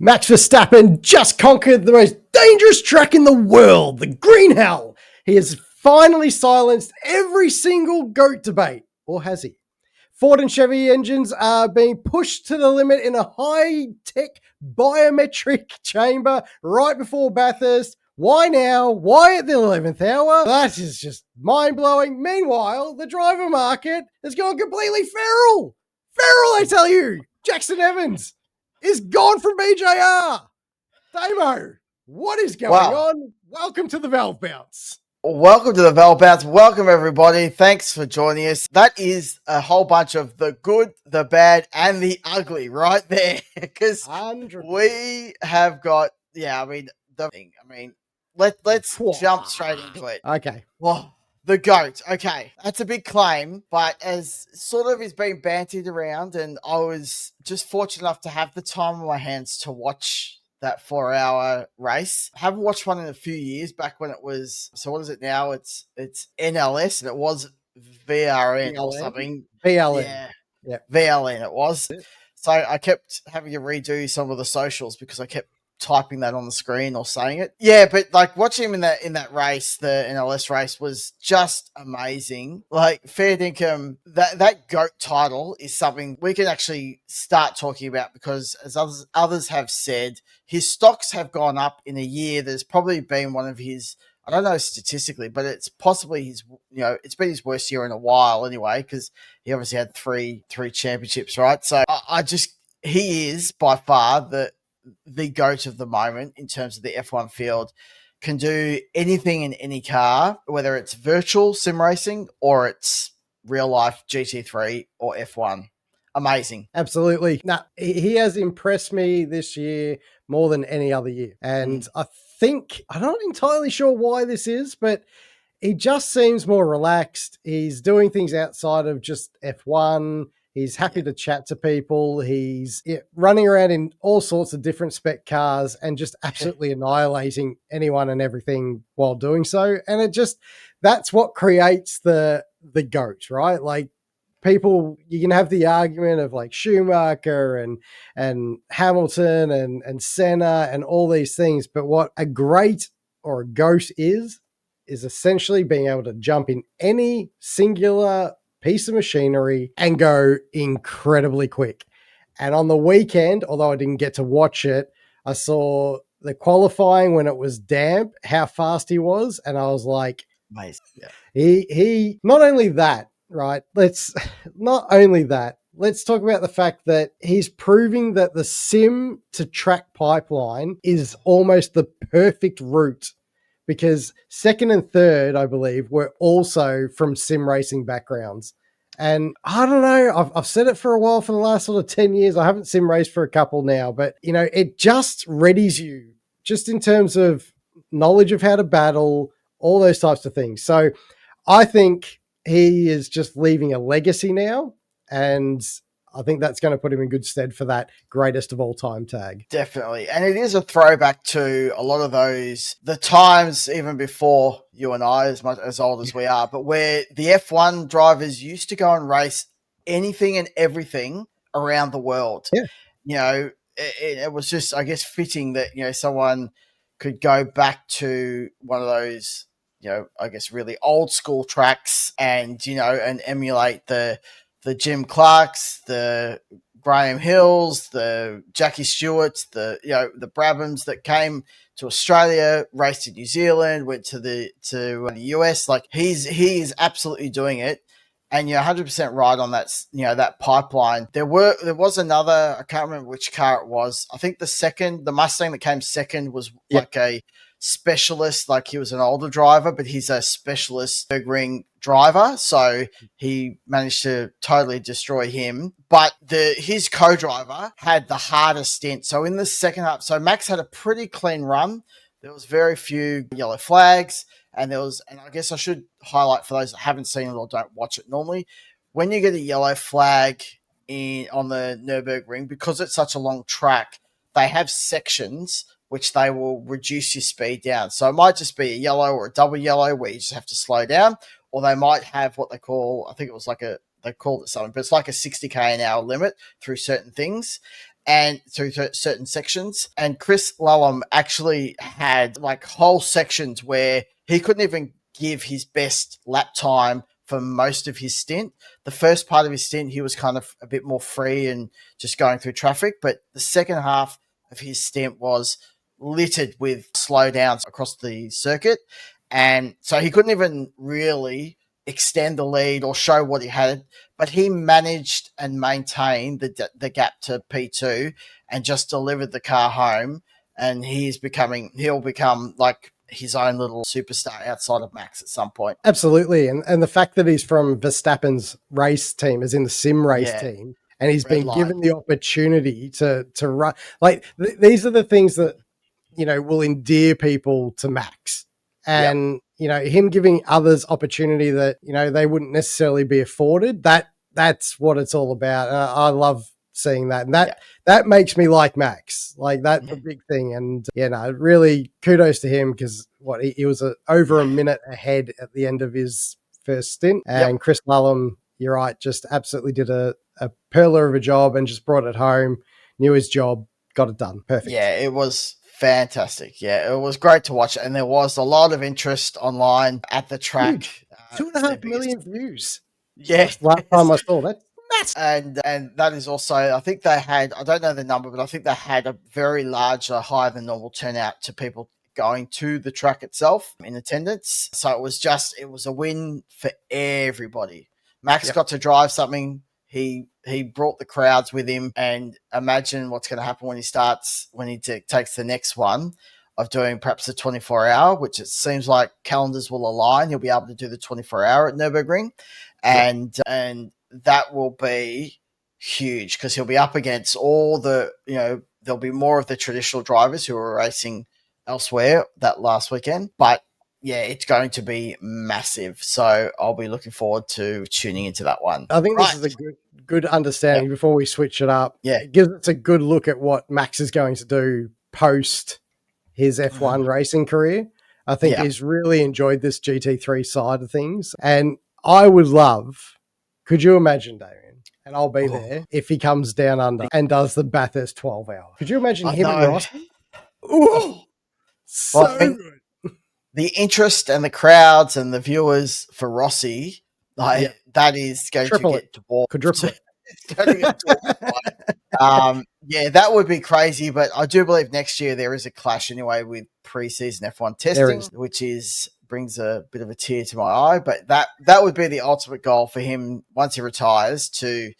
Max Verstappen just conquered the most dangerous track in the world, the Green Hell. He has finally silenced every single GOAT debate, or has he? Ford and Chevy engines are being pushed to the limit in a high-tech biometric chamber right before Bathurst. Why now? Why at the 11th hour? That is just mind-blowing. Meanwhile, the driver market has gone completely feral. Feral, I tell you. Jaxon Evans is gone from BJR. Damo, what is going on? Welcome to the Valve Bounce. Welcome to the Valve Bounce. Welcome, everybody. Thanks for joining us. That is a whole bunch of the good, the bad, and the ugly right there. Because we have got, let's jump straight into it. Okay. Well, the GOAT. Okay. That's a big claim, but as sort of is being bantied around, and I was just fortunate enough to have the time on my hands to watch that 4-hour race. I haven't watched one in a few years, back when it was, so what is it now? It's NLS, and it was VRN or something. VLN. Yeah. VLN it was. So I kept having to redo some of the socials because I kept typing that on the screen or saying it. Yeah, but like watching him in that race, the NLS race, was just amazing. Like fair dinkum, that GOAT title is something we can actually start talking about, because as others have said, his stocks have gone up in a year that's probably been one of his, I don't know statistically, but it's possibly his, it's been his worst year in a while anyway, because he obviously had three championships, right? So he is by far the GOAT of the moment in terms of the F1 field. Can do anything in any car, whether it's virtual sim racing or it's real life GT3 or F1. Amazing. Absolutely. Now, he has impressed me this year more than any other year. And I think, I'm not entirely sure why this is, but he just seems more relaxed. He's doing things outside of just F1. He's happy to chat to people. He's running around in all sorts of different spec cars and just absolutely annihilating anyone and everything while doing so. And that's what creates the GOAT, right? Like, people, you can have the argument of like Schumacher and Hamilton and Senna and all these things. But what a great or a GOAT is essentially being able to jump in any singular piece of machinery and go incredibly quick. And on the weekend, although I didn't get to watch it, I saw the qualifying when it was damp, how fast he was. And I was like, amazing. Yeah. He not only that, right? Let's talk about the fact that he's proving that the sim to track pipeline is almost the perfect route, because second and third, I believe, were also from sim racing backgrounds. And I don't know, I've said it for a while, for the last sort of 10 years. I haven't sim raced for a couple now, but it just readies you just in terms of knowledge of how to battle, all those types of things. So I think he is just leaving a legacy now, and I think that's going to put him in good stead for that greatest of all time tag. Definitely. And it is a throwback to a lot of the times even before you and I, as old as we are, but where the F1 drivers used to go and race anything and everything around the world. Yeah. It was just, I guess, fitting that, someone could go back to one of those, I guess really old school tracks and emulate the Jim Clarks, the Graham Hills, the Jackie Stewarts, the Brabhams that came to Australia, raced in New Zealand, went to the US. Like he is absolutely doing it. And you're 100% right on that, that pipeline. There was another, I can't remember which car it was. I think the Mustang that came second was like a specialist, like he was an older driver, but he's a specialist Nurburgring driver. So he managed to totally destroy him. But his co-driver had the hardest stint. So in the second half, so Max had a pretty clean run. There was very few yellow flags. And I guess I should highlight for those that haven't seen it or don't watch it normally, when you get a yellow flag on the Nurburgring, because it's such a long track, they have sections which they will reduce your speed down. So it might just be a yellow or a double yellow where you just have to slow down, or they might have what they call, I think it was like they called it something, but it's like a 60k an hour limit through certain things. and through certain sections. And Chris Lulham actually had like whole sections where he couldn't even give his best lap time for most of his stint. The first part of his stint, he was kind of a bit more free and just going through traffic. But the second half of his stint was littered with slowdowns across the circuit. And so he couldn't even really extend the lead or show what he had, but he managed and maintained the gap to P2 and just delivered the car home. And he'll become like his own little superstar outside of Max at some point. Absolutely. And the fact that he's from Verstappen's race team, as in the sim race team, and he's been given the opportunity to run. Like, these are the things that, you know, will endear people to Max. And, you know, him giving others opportunity that, you know, they wouldn't necessarily be afforded. That's what it's all about. I love seeing that. And that makes me like Max. Like, that's a big thing. And, you know, really kudos to him, because he was over a minute ahead at the end of his first stint. And Chris Lulham, you're right, just absolutely did a pearler of a job and just brought it home, knew his job, got it done. Perfect. Yeah, it was fantastic. Yeah, it was great to watch. And there was a lot of interest online at the track. 2.5 million views. Yeah. Last time I saw that. And that is also, I think they had, I don't know the number, but I think they had a very large, higher than normal turnout to people going to the track itself in attendance. So it was a win for everybody. Max got to drive something. He brought the crowds with him, and imagine what's going to happen when he takes the next one of doing perhaps the 24-hour, which it seems like calendars will align. He'll be able to do the 24-hour at Nurburgring, and that will be huge, because he'll be up against all the, you know, there'll be more of the traditional drivers who are racing elsewhere that last weekend. But yeah, it's going to be massive. So I'll be looking forward to tuning into that one. I think this is a good understanding before we switch it up. Yeah. It gives us a good look at what Max is going to do post his F1 racing career. I think he's really enjoyed this GT3 side of things. And I would love, could you imagine, Damien, and I'll be there, if he comes down under and does the Bathurst 12-hour? Could you imagine him and Roscoe? Ooh, so good. The interest and the crowds and the viewers for Rossi, that is going to get dwarfed. Quadruple. It's going to get dwarfed. That would be crazy, but I do believe next year there is a clash anyway with pre-season F1 testing, which brings a bit of a tear to my eye. But that would be the ultimate goal for him once he retires, to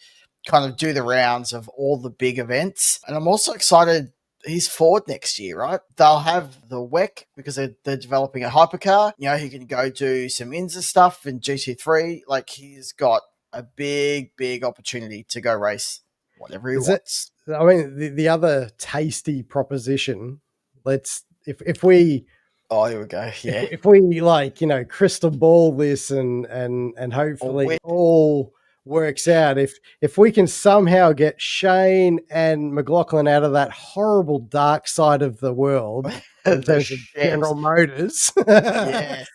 kind of do the rounds of all the big events. And I'm also excited. He's Ford next year, right? They'll have the WEC because they're developing a hypercar. You know, he can go do some INSA stuff in GT3. Like, he's got a big, big opportunity to go race whatever he wants. I mean, the other tasty proposition, if we... Oh, here we go. Yeah. If we, like, you know, crystal ball this and hopefully all works out, if we can somehow get Shane and McLaughlin out of that horrible dark side of the world in terms of General Motors, and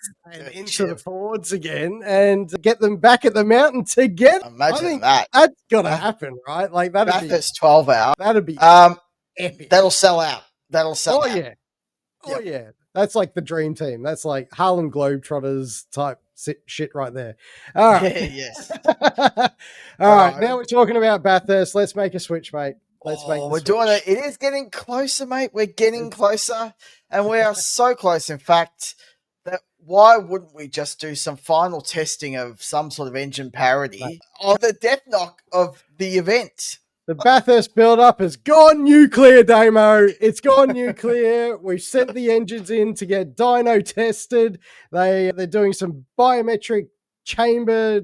into the Fords again, and get them back at the mountain together. Imagine that. That's got to happen, right? Like, that'd be 12-hour. That'd be epic. That'll sell out. That'll out. Oh yeah. That's like the dream team. That's like Harlem Globetrotters type shit right there. All right. Yes. All right. Now we're talking about Bathurst. Let's make a switch, mate. We're doing it. It is getting closer, mate. We're getting closer, and we are so close, in fact, that why wouldn't we just do some final testing of some sort of engine parity on the death knock of the event? The Bathurst build-up has gone nuclear, Damo. It's gone nuclear. We've sent the engines in to get dyno tested. They're doing some biometric chamber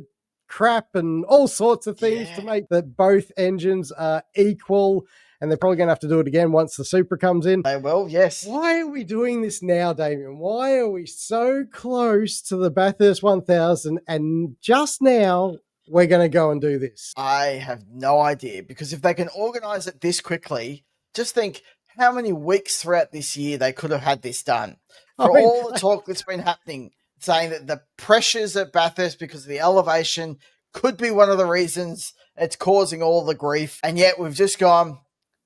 crap and all sorts of things to make that both engines are equal. And they're probably going to have to do it again once the Supra comes in. They will, yes. Why are we doing this now, Damien? Why are we so close to the Bathurst 1000 and just now we're going to go and do this? I have no idea, because if they can organize it this quickly, just think how many weeks throughout this year they could have had this done. For all the talk that's been happening, saying that the pressures at Bathurst because of the elevation could be one of the reasons it's causing all the grief. And yet we've just gone,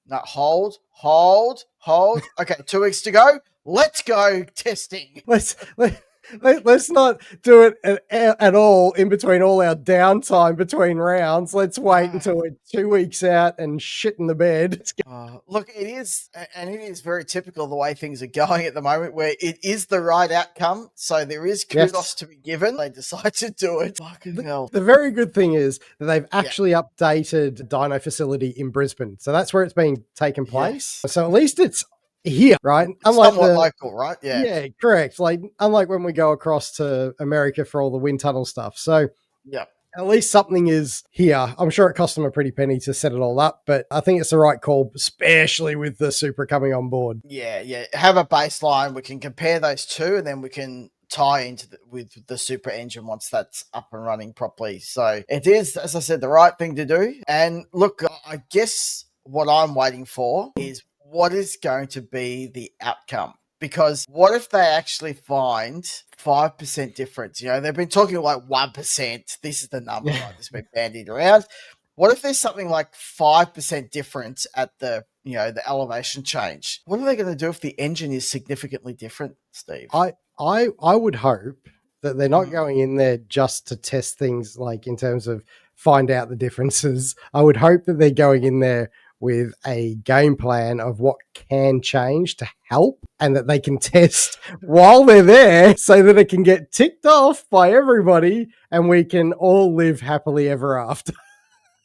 No, hold. Okay, 2 weeks to go. Let's go testing. Let's not do it at all in between all our downtime between rounds. Let's wait until we're 2 weeks out and shit in the bed. Look, it is very typical the way things are going at the moment, where it is the right outcome. So there is kudos to be given. They decide to do it. Fucking hell. The very good thing is that they've actually updated the dyno facility in Brisbane. So that's where it's being taken place. Yes. So at least it's here, right? Unlike somewhat local, right? Yeah, correct. Like, unlike when we go across to America for all the wind tunnel stuff. So yeah, at least something is here. I'm sure it cost them a pretty penny to set it all up, but I think it's the right call, especially with the Supra coming on board. Yeah. Have a baseline. We can compare those two, and then we can tie into with the Supra engine once that's up and running properly. So it is, as I said, the right thing to do. And look, I guess what I'm waiting for is what is going to be the outcome. Because what if they actually find 5% difference? You know, they've been talking like 1%. This is the number that's been bandied around. What if there's something like 5% difference at the elevation change? What are they going to do if the engine is significantly different, Steve? I would hope that they're not going in there just to test things, like in terms of find out the differences. I would hope that they're going in there with a game plan of what can change to help, and that they can test while they're there so that it can get ticked off by everybody and we can all live happily ever after.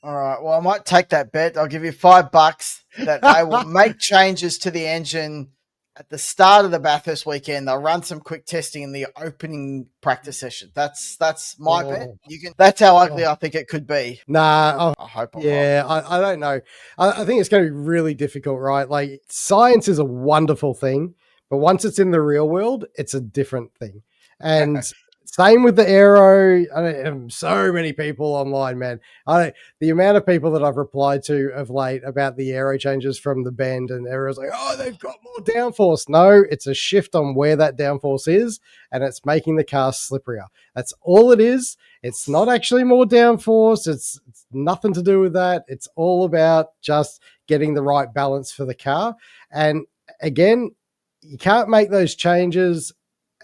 All right. Well, I might take that bet. I'll give you $5 that they will make changes to the engine at the start of the Bathurst weekend. They'll run some quick testing in the opening practice session. That's my bet. That's how ugly I think it could be. Nah, I hope. I don't know. I think it's going to be really difficult, right? Like, science is a wonderful thing, but once it's in the real world, it's a different thing. And same with the aero. So many people online, man. The amount of people that I've replied to of late about the aero changes from the bend, and everyone's like, oh, they've got more downforce. No, it's a shift on where that downforce is, and it's making the car slipperier. That's all it is. It's not actually more downforce. It's nothing to do with that. It's all about just getting the right balance for the car. And again, you can't make those changes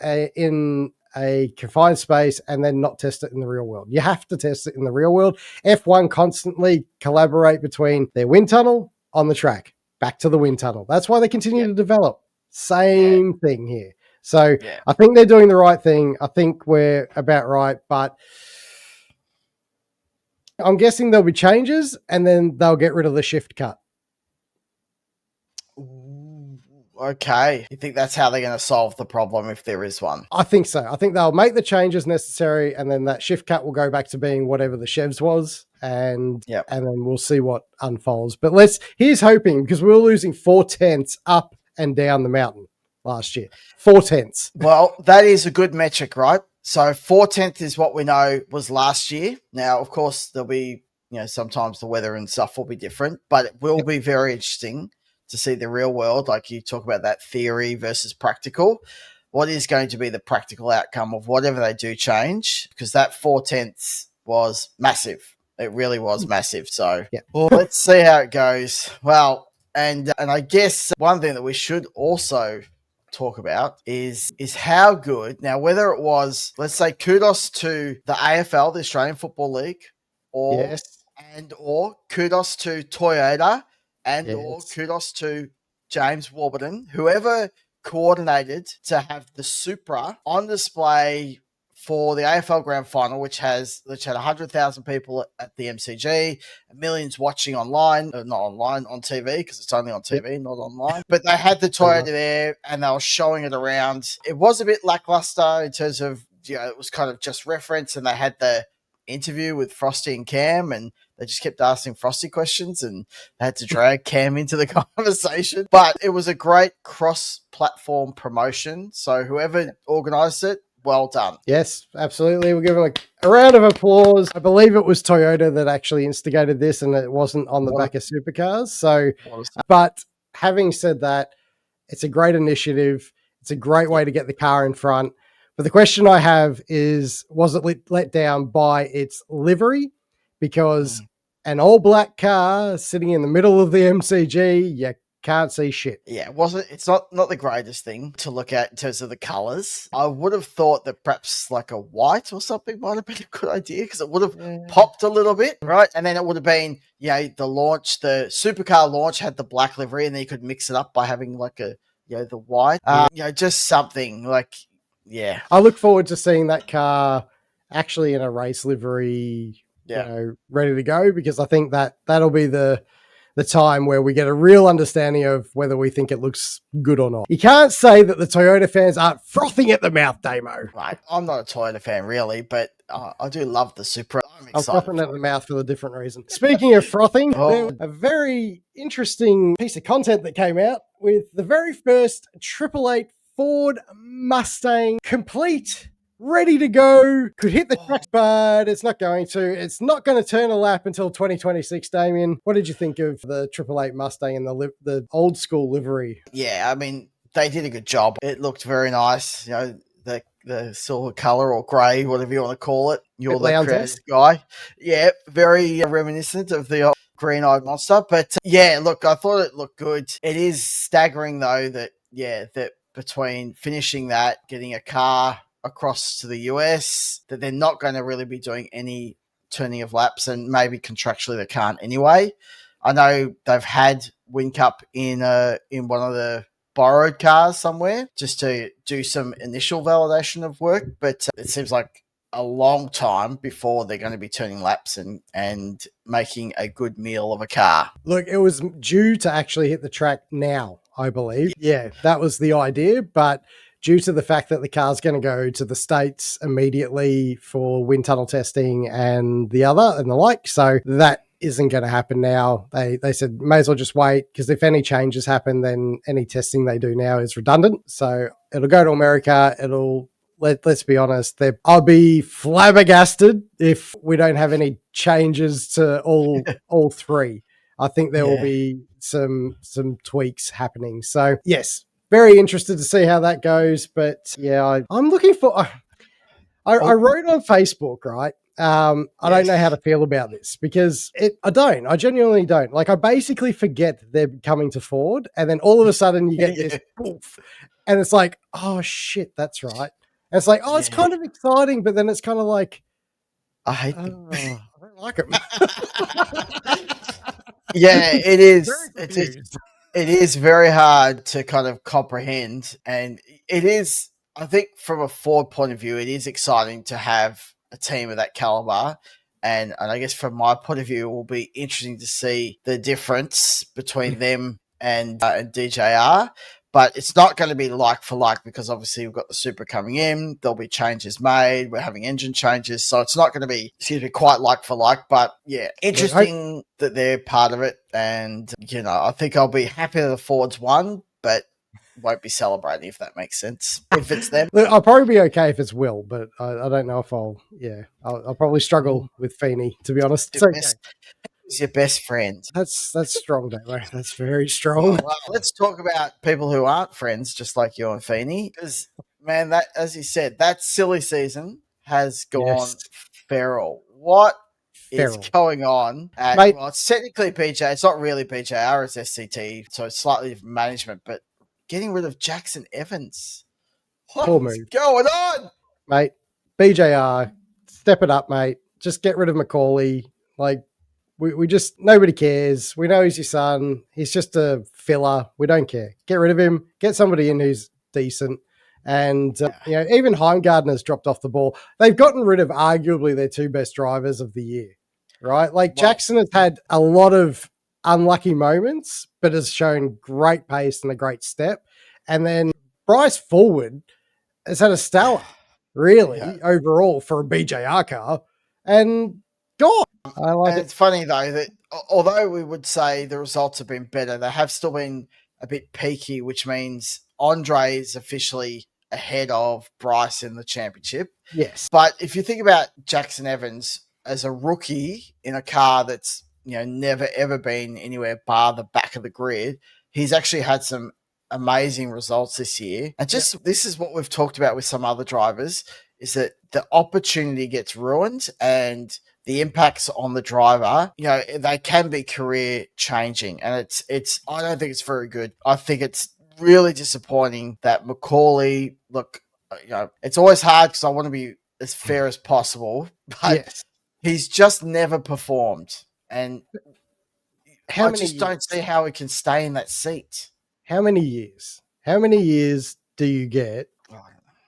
in a confined space and then not test it in the real world. You have to test it in the real world. F1 constantly collaborate between their wind tunnel on the track, back to the wind tunnel. That's why they continue to develop. Same thing here. So I think they're doing the right thing. I think we're about right, but I'm guessing there'll be changes and then they'll get rid of the shift cut. Okay. You think that's how they're going to solve the problem if there is one? I think so. I think they'll make the changes necessary, and then that shift cut will go back to being whatever the Chevs was, and then we'll see what unfolds. But here's hoping, because we were losing 4/10 up and down the mountain last year. 4/10. Well, that is a good metric, right? So 4/10 is what we know was last year. Now, of course, there'll be, sometimes the weather and stuff will be different, but it will be very interesting to see the real world. Like you talk about that theory versus practical. What is going to be the practical outcome of whatever they do change? Because that 4/10 was massive. It really was massive. So let's see how it goes. Well, and I guess one thing that we should also talk about is how good. Now, whether it was, let's say, kudos to the AFL, the Australian Football League, or kudos to Toyota, or kudos to James Warburton, whoever coordinated to have the Supra on display for the AFL Grand Final, which had 100,000 people at the MCG, millions watching online, not online, on TV, because it's only on TV, not online. But they had the Toyota there, and they were showing it around. It was a bit lackluster in terms of, it was kind of just reference, and they had the interview with Frosty and Cam, and they just kept asking Frosty questions, and they had to drag Cam into the conversation. But it was a great cross-platform promotion. So whoever organised it, well done. Yes, absolutely. We'll give them a round of applause. I believe it was Toyota that actually instigated this, and it wasn't on the back of Supercars. So, but having said that, it's a great initiative. It's a great way to get the car in front. But the question I have is, was it let down by its livery? Because an all black car sitting in the middle of the MCG. You can't see shit. Yeah, it's not the greatest thing to look at in terms of the colours. I would have thought that perhaps like a white or something might have been a good idea because it would have popped a little bit, right? And then it would have been, the supercar launch had the black livery, and then you could mix it up by having like the white. Just something like, yeah. I look forward to seeing that car actually in a race livery, ready to go, because I think that'll be the time where we get a real understanding of whether we think it looks good or not. You can't say that the Toyota fans aren't frothing at the mouth, Damo. Right. I'm not a Toyota fan, really, but I do love the Supra. I'm frothing at the mouth for a different reason. Speaking of frothing, there was a very interesting piece of content that came out with the very first 888 Ford Mustang complete, ready to go, could hit the track, but it's not going to. It's not going to turn a lap until 2026, Damien. What did you think of the 888 Mustang and the old school livery? Yeah, I mean, they did a good job. It looked very nice. The silver color or grey, whatever you want to call it. You're the creative guy. Yeah, very reminiscent of the old green-eyed monster. But look, I thought it looked good. It is staggering, though, that between finishing that, getting a car across to the US, that they're not going to really be doing any turning of laps, and maybe contractually they can't anyway. I know they've had WinCup in one of the borrowed cars somewhere just to do some initial validation of work, but it seems like a long time before they're going to be turning laps and making a good meal of a car. Look, it was due to actually hit the track now, I believe. Yeah, that was the idea, but due to the fact that the car's going to go to the States immediately for wind tunnel testing and the like, so that isn't going to happen now. They said may as well just wait, because if any changes happen, then any testing they do now is redundant. So it'll go to America. Let's be honest, I'll be flabbergasted if we don't have any changes to all three. I think there will be some tweaks happening. So yes, very interested to see how that goes. But yeah, I'm looking for. I wrote on Facebook, right? I don't know how to feel about this, because I genuinely don't. Like, I basically forget they're coming to Ford, and then all of a sudden you get this poof, and it's like, oh shit, that's right. And it's like, it's kind of exciting, but then it's kind of like, I hate them. I don't like them. Yeah, it is. It is very hard to kind of comprehend, and it is, I think, from a Ford point of view, it is exciting to have a team of that caliber, and I guess from my point of view, it will be interesting to see the difference between them and DJR. But it's not going to be like for like, because obviously we've got the Supra coming in. There'll be changes made. We're having engine changes. So it's not going to be, quite like for like. But yeah, interesting that they're part of it. And, I think I'll be happy that the Ford's won, but won't be celebrating, if that makes sense, if it's them. Look, I'll probably be okay if it's Will, but I don't know if I'll probably struggle with Feeney, to be honest. He's your best friend. That's strong, Damo. That's very strong. Well, let's talk about people who aren't friends, just like you and Feeney. Because, man, that, as you said, that silly season has gone feral. What is going on? Well, it's technically PJ. It's not really PJR. It's SCT, so it's slightly different management. But getting rid of Jaxon Evans. What's going on? Mate, BJR, step it up, mate. Just get rid of Macaulay. Like, we just, nobody cares. We know he's your son. He's just a filler. We don't care. Get rid of him. Get somebody in who's decent. And, even Heimgartner's dropped off the ball. They've gotten rid of arguably their two best drivers of the year, right? Like, Jaxon has had a lot of unlucky moments, but has shown great pace and a great step. And then Bryce Forward has had a stellar, really, overall for a BJR car. And God, I like it. It's funny, though, that although we would say the results have been better, they have still been a bit peaky, which means Andre is officially ahead of Bryce in the championship. Yes. But if you think about Jaxon Evans as a rookie in a car that's, never, ever been anywhere bar the back of the grid, he's actually had some amazing results this year. And this is what we've talked about with some other drivers, is that the opportunity gets ruined and the impacts on the driver, you know, they can be career changing, and it's. I don't think it's very good. I think it's really disappointing that Macaulay. Look, you know, it's always hard because I want to be as fair as possible, but Yes. he's just never performed, and How I many just don't years? see how he can stay in that seat. How many years? How many years do you get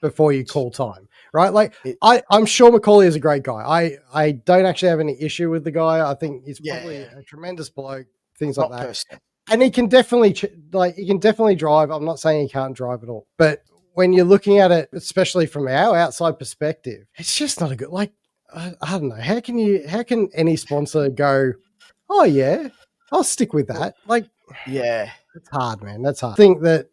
before you call time? Right? Like I'm sure Macaulay is a great guy. I don't actually have any issue with the guy. I think he's probably a tremendous bloke. Things like that. Personal. And he can definitely drive. I'm not saying he can't drive at all, but when you're looking at it, especially from our outside perspective, it's just not a good. Like I don't know. How can any sponsor go, oh yeah, I'll stick with that? Like, yeah, it's hard, man. That's hard. I think that,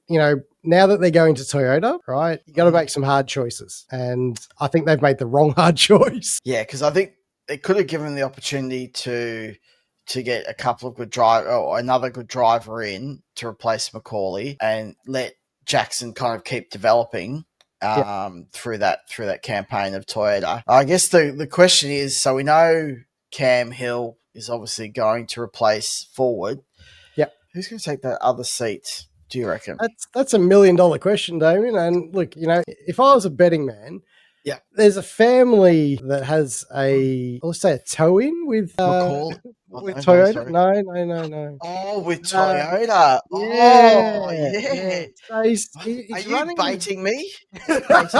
now that they're going to Toyota, right, you got to make some hard choices. And I think they've made the wrong hard choice. Yeah, because I think they could have given the opportunity to get a couple of good another good driver in to replace Macaulay and let Jaxon kind of keep developing through that campaign of Toyota. I guess the question is, so we know Cam Hill is obviously going to replace Forward. Yep. Who's going to take that other seat, do you reckon? That's $1 million question, Damien. And look, if I was a betting man, yeah, there's a family that has let's say a toe-in with Macaulay. with Toyota. No. Oh, with Toyota. Yeah. So he's Are you running baiting me?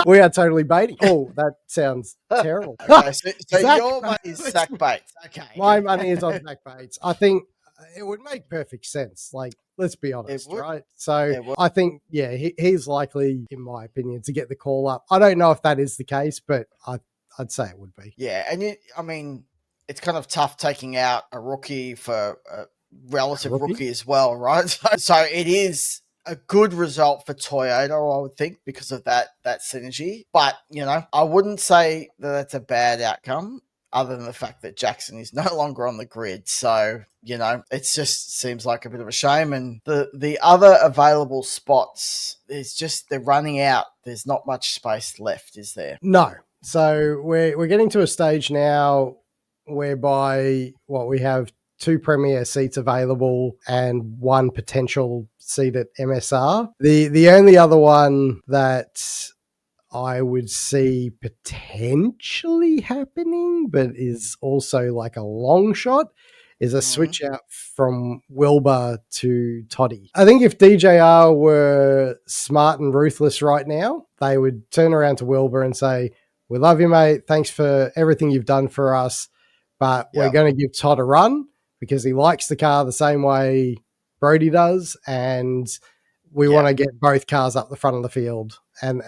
We are totally baiting. Oh, that sounds terrible. Okay, so your money is Zach Bates. Okay. My money is on Zach Bates. I think it would make perfect sense. Like, let's be honest, right? So I think, he's likely, in my opinion, to get the call up. I don't know if that is the case, but I'd say it would be. Yeah, and it's kind of tough taking out a rookie for a relative rookie as well, right? So it is a good result for Toyota, I would think, because of that synergy. But, I wouldn't say that that's a bad outcome, other than the fact that Jaxon is no longer on the grid. So, it just seems like a bit of a shame. And the other available spots, they're running out. There's not much space left, is there? No. So we're getting to a stage now whereby we have 2 premier seats available and 1 potential seat at MSR. The only other one that I would see potentially happening, but is also like a long shot, is a switch out from Wilbur to Toddy. I think if DJR were smart and ruthless right now, they would turn around to Wilbur and say, we love you, mate. Thanks for everything you've done for us, but we're going to give Todd a run because he likes the car the same way Brody does, and we want to get both cars up the front of the field. And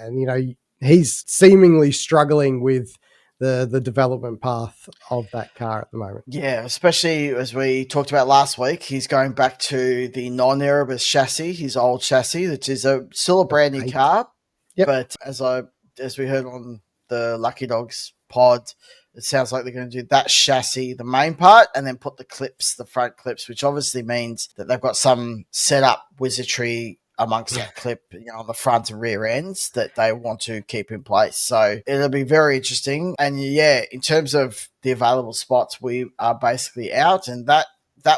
he's seemingly struggling with the development path of that car at the moment. Yeah, especially as we talked about last week, he's going back to the non-Erebus chassis, his old chassis, which is still a brand new car. Yep. But as we heard on the Lucky Dogs pod, it sounds like they're going to do that chassis, the main part, and then put the front clips, which obviously means that they've got some setup wizardry amongst that clip, on the front and rear ends that they want to keep in place. So it'll be very interesting. And in terms of the available spots, we are basically out, and that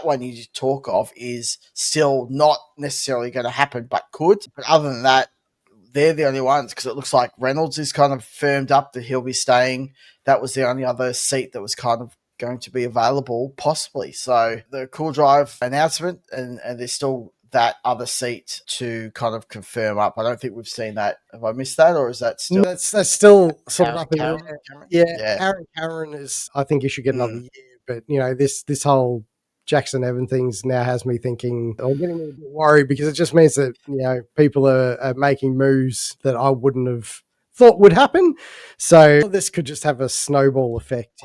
one you talk of is still not necessarily going to happen, but could. But other than that, they're the only ones, because it looks like Reynolds is kind of firmed up that he'll be staying. That was the only other seat that was kind of going to be available, possibly. So the CoolDrive announcement, and there's still that other seat to kind of confirm up. I don't think we've seen that. Have I missed that, or is that still? No, that's still sort of up in the air. Yeah, Aaron Cameron is. I think he should get another year. But this whole Jaxon Evan things now has me thinking, or getting a bit worried, because it just means that people are making moves that I wouldn't have thought would happen. So this could just have a snowball effect,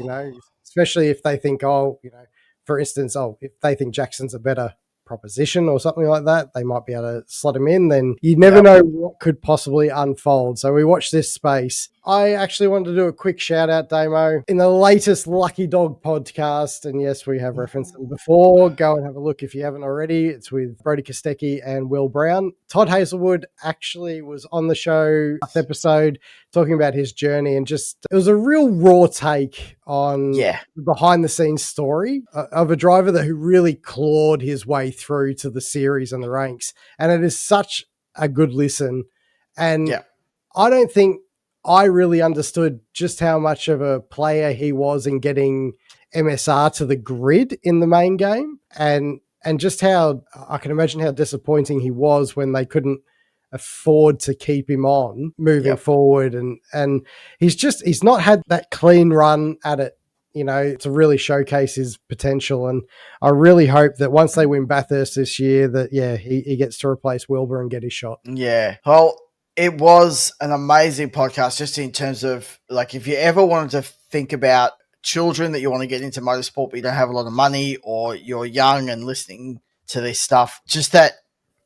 especially if they think, for instance, if they think Jackson's a better proposition or something like that, they might be able to slot him in. Then you never know what could possibly unfold. So we watch this space. I actually wanted to do a quick shout out, Damo, in the latest Lucky Dog podcast. And yes, we have referenced them before. Go and have a look if you haven't already. It's with Brody Kostecki and Will Brown. Todd Hazelwood actually was on the show last episode, talking about his journey, and just it was a real raw take on Yeah. behind the scenes story of a driver who really clawed his way through to the series and the ranks. And it is such a good listen. And Yeah. I don't think I really understood just how much of a player he was in getting MSR to the grid in the main game, and just how I can imagine how disappointing he was when they couldn't afford to keep him on moving forward. And he's not had that clean run at it, to really showcase his potential. And I really hope that once they win Bathurst this year, that he gets to replace Wilbur and get his shot. Yeah. Well, it was an amazing podcast, just in terms of, like, if you ever wanted to think about children that you want to get into motorsport but you don't have a lot of money, or you're young and listening to this stuff, just that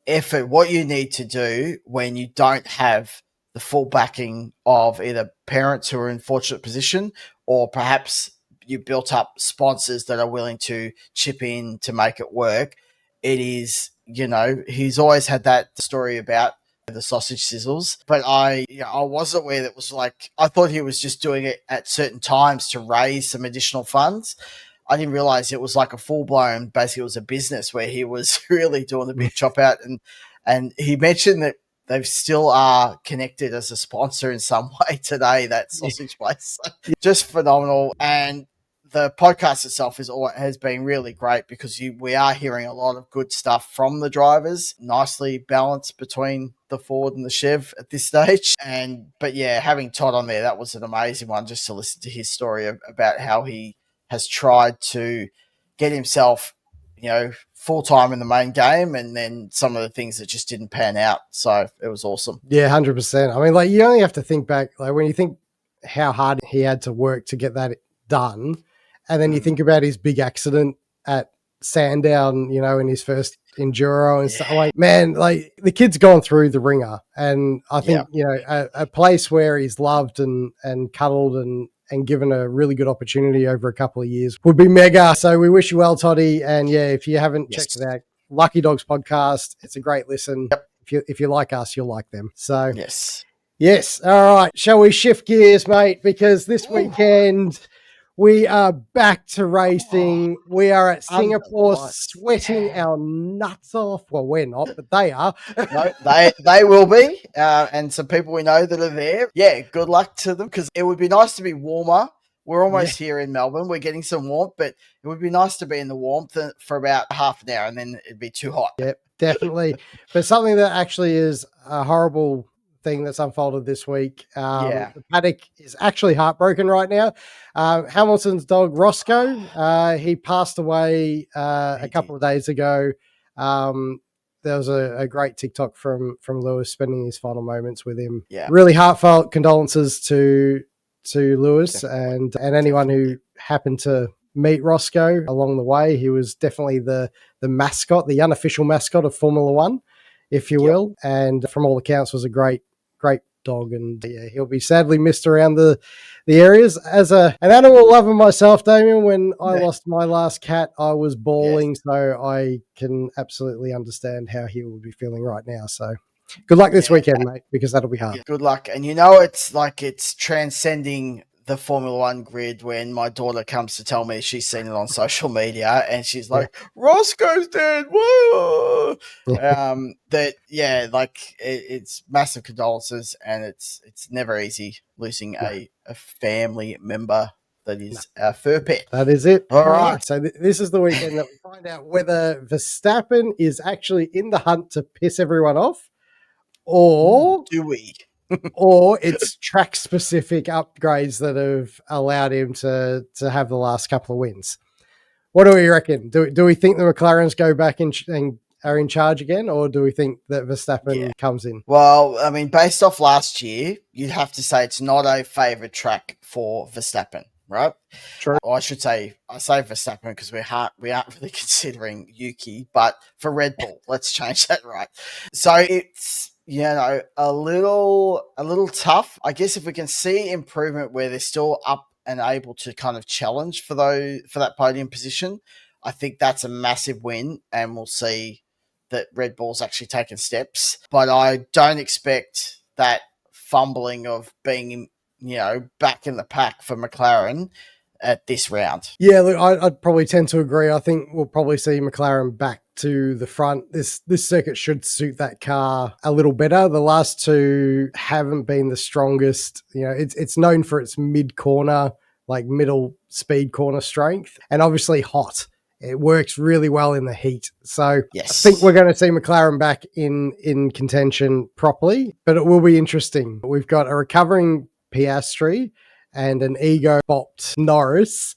effort, what you need to do when you don't have the full backing of either parents who are in fortunate position, or perhaps you built up sponsors that are willing to chip in to make it work. It is, he's always had that story about the sausage sizzles, but I wasn't aware that was like, I thought he was just doing it at certain times to raise some additional funds. I didn't realize it was like a full blown, basically it was a business where he was really doing the big chop out. And he mentioned that they still are connected as a sponsor in some way today, that sausage place. Just phenomenal. And the podcast itself has been really great, because we are hearing a lot of good stuff from the drivers, nicely balanced between the Ford and the Chev at this stage. But having Todd on there, that was an amazing one, just to listen to his story about how he has tried to get himself, full-time in the main game, and then some of the things that just didn't pan out. So it was awesome. Yeah, 100%. I mean, like, you only have to think back, like, when you think how hard he had to work to get that done, and then you think about his big accident at Sandown, in his first enduro and stuff. Like, man, like, the kid's gone through the ringer, and I think a place where he's loved and cuddled and given a really good opportunity over a couple of years would be mega. So we wish you well, Toddy. And if you haven't checked it out, Lucky Dogs podcast, it's a great listen. If you like us, you'll like them. So yes. All right. Shall we shift gears, mate? Because this weekend we are back to racing. We are at Singapore, sweating our nuts off. Well, we're not, but they are. No, they will be. And some people we know that are there. Yeah, good luck to them, because it would be nice to be warmer. We're almost here in Melbourne. We're getting some warmth, but it would be nice to be in the warmth for about half an hour, and then it'd be too hot. Yep, definitely. But something that actually is a horrible thing that's unfolded this week. The paddock is actually heartbroken right now. Hamilton's dog, Roscoe, he passed away a couple of days ago. There was a great TikTok from Lewis spending his final moments with him. Yeah. Really heartfelt condolences to Lewis and anyone who happened to meet Roscoe along the way. He was definitely the mascot, the unofficial mascot of Formula One, if you will. And from all accounts was a great dog. And he'll be sadly missed around the areas. As an animal lover myself, Damien, when I lost my last cat, I was bawling. So I can absolutely understand how he will be feeling right now. So good luck this weekend, mate, because that'll be hard. Good luck. And it's transcending the Formula One grid when my daughter comes to tell me she's seen it on social media, and she's like, Roscoe's dead. Whoa. It's massive condolences, and it's never easy losing a family member that is a fur pet. That is it. All right. So this is the weekend that we find out whether Verstappen is actually in the hunt to piss everyone off, or do we? or it's track specific upgrades that have allowed him to have the last couple of wins. What do we reckon? Do we think the McLarens go back and are in charge again, or do we think that Verstappen comes in? Well, I mean, based off last year, you'd have to say it's not a favourite track for Verstappen, right? True. Or I should say, I say Verstappen because we aren't really considering Yuki, but for Red Bull, let's change that, right? So it's a little tough. I guess if we can see improvement where they're still up and able to kind of challenge for that podium position, I think that's a massive win, and we'll see that Red Bull's actually taken steps. But I don't expect that fumbling of being, back in the pack for McLaren at this round. Yeah, look, I'd probably tend to agree. I think we'll probably see McLaren back to the front. This circuit should suit that car a little better. The last two haven't been the strongest. It's known for its mid-corner, like middle speed corner strength, and obviously hot. It works really well in the heat. So yes. I think we're going to see McLaren back in contention properly, but it will be interesting. We've got a recovering Piastri and an ego-bopped Norris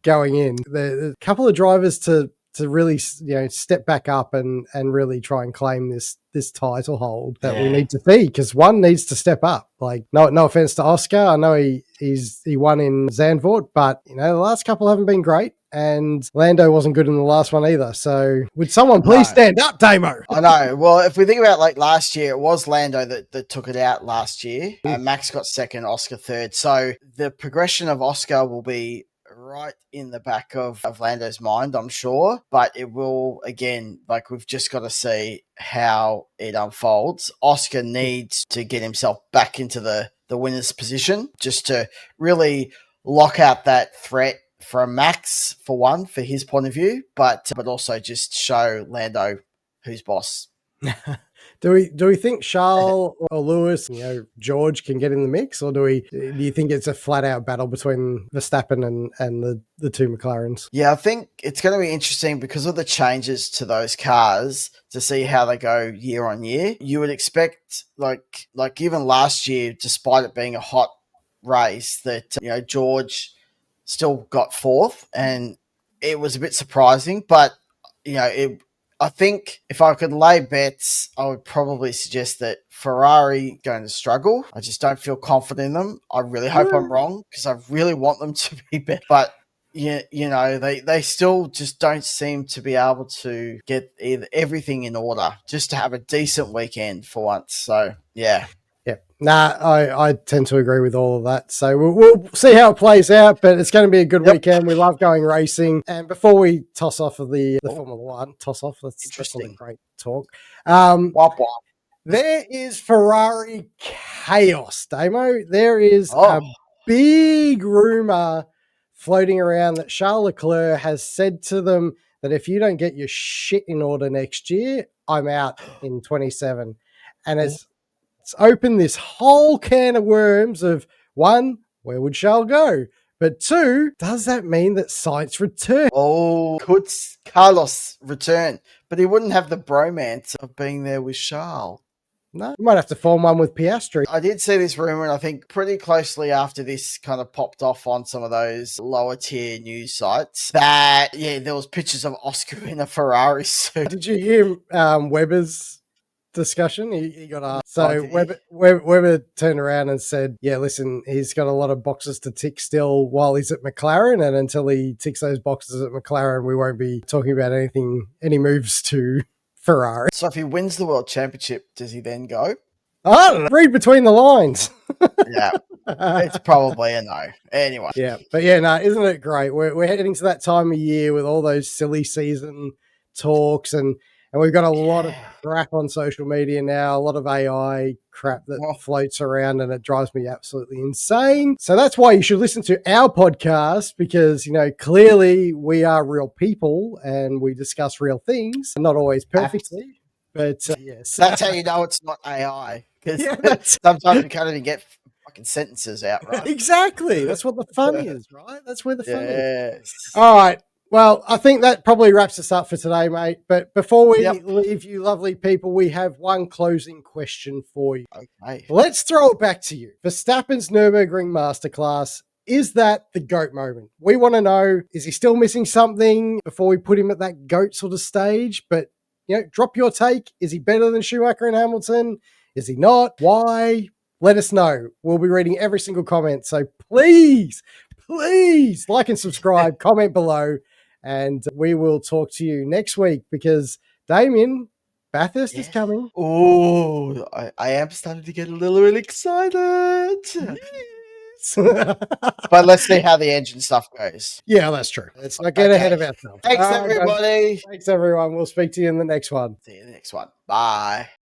going in. The couple of drivers to really step back up and really try and claim this title hold that we need to see, because one needs to step up. Like, no offense to Oscar, I know he won in Zandvoort, but the last couple haven't been great, and Lando wasn't good in the last one either. So would someone please stand up, Damo? I know. Well, if we think about like last year, it was Lando that took it out last year. Max got second, Oscar third. So the progression of Oscar will be right in the back of Lando's mind, I'm sure. But it will, again, like, we've just got to see how it unfolds. Oscar needs to get himself back into the winner's position just to really lock out that threat from Max, for one, for his point of view, but also just show Lando who's boss. Do we think Charles or Lewis, George can get in the mix, or do you think it's a flat out battle between Verstappen and the two McLarens? Yeah, I think it's going to be interesting because of the changes to those cars to see how they go year on year. You would expect, like even last year, despite it being a hot race, that George still got fourth, and it was a bit surprising, but I think if I could lay bets, I would probably suggest that Ferrari going to struggle. I just don't feel confident in them. I really hope I'm wrong, because I really want them to be better. But they still just don't seem to be able to get everything in order just to have a decent weekend for once. So yeah. Yeah, I tend to agree with all of that. So we'll see how it plays out, but it's going to be a good weekend. We love going racing. And before we toss off of the Formula One, that's not a great talk. There is Ferrari chaos, Damo. There is a big rumor floating around that Charles Leclerc has said to them that if you don't get your shit in order next year, I'm out in 27. And it's opened this whole can of worms of, one, where would Charles go? But two, does that mean that Sainz return? Oh, could Carlos return? But he wouldn't have the bromance of being there with Charles. No, you might have to form one with Piastri. I did see this rumor, and I think pretty closely after this kind of popped off on some of those lower tier news sites, that, there was pictures of Oscar in a Ferrari suit. Did you hear Webber's discussion? He got asked. So Webber turned around and said, listen, he's got a lot of boxes to tick still while he's at McLaren, and until he ticks those boxes at McLaren, we won't be talking about any moves to Ferrari. So if he wins the World Championship, does he then go? I don't know. Read between the lines. Yeah. It's probably a no. Anyway. Yeah. But isn't it great? We're heading to that time of year with all those silly season talks, and we've got a lot of crap on social media now, a lot of AI crap that floats around, and it drives me absolutely insane. So that's why you should listen to our podcast, because, clearly we are real people and we discuss real things, not always perfectly, but yes. That's how you know it's not AI, because sometimes we can't even get fucking sentences out, right? Exactly. That's what the fun is, right? That's where the fun is. All right. Well, I think that probably wraps us up for today, mate. But before we leave you lovely people, we have one closing question for you. Okay. Let's throw it back to you. Verstappen's Nurburgring masterclass, is that the GOAT moment? We want to know, is he still missing something before we put him at that GOAT sort of stage? But, drop your take. Is he better than Schumacher and Hamilton? Is he not? Why? Let us know. We'll be reading every single comment. So please like and subscribe, comment below. And we will talk to you next week, because Damien, Bathurst is coming. Oh, I am starting to get a little excited. Yes. But let's see how the engine stuff goes. Yeah, that's true. Let's not get ahead of ourselves. Thanks, everybody. Thanks, everyone. We'll speak to you in the next one. See you in the next one. Bye.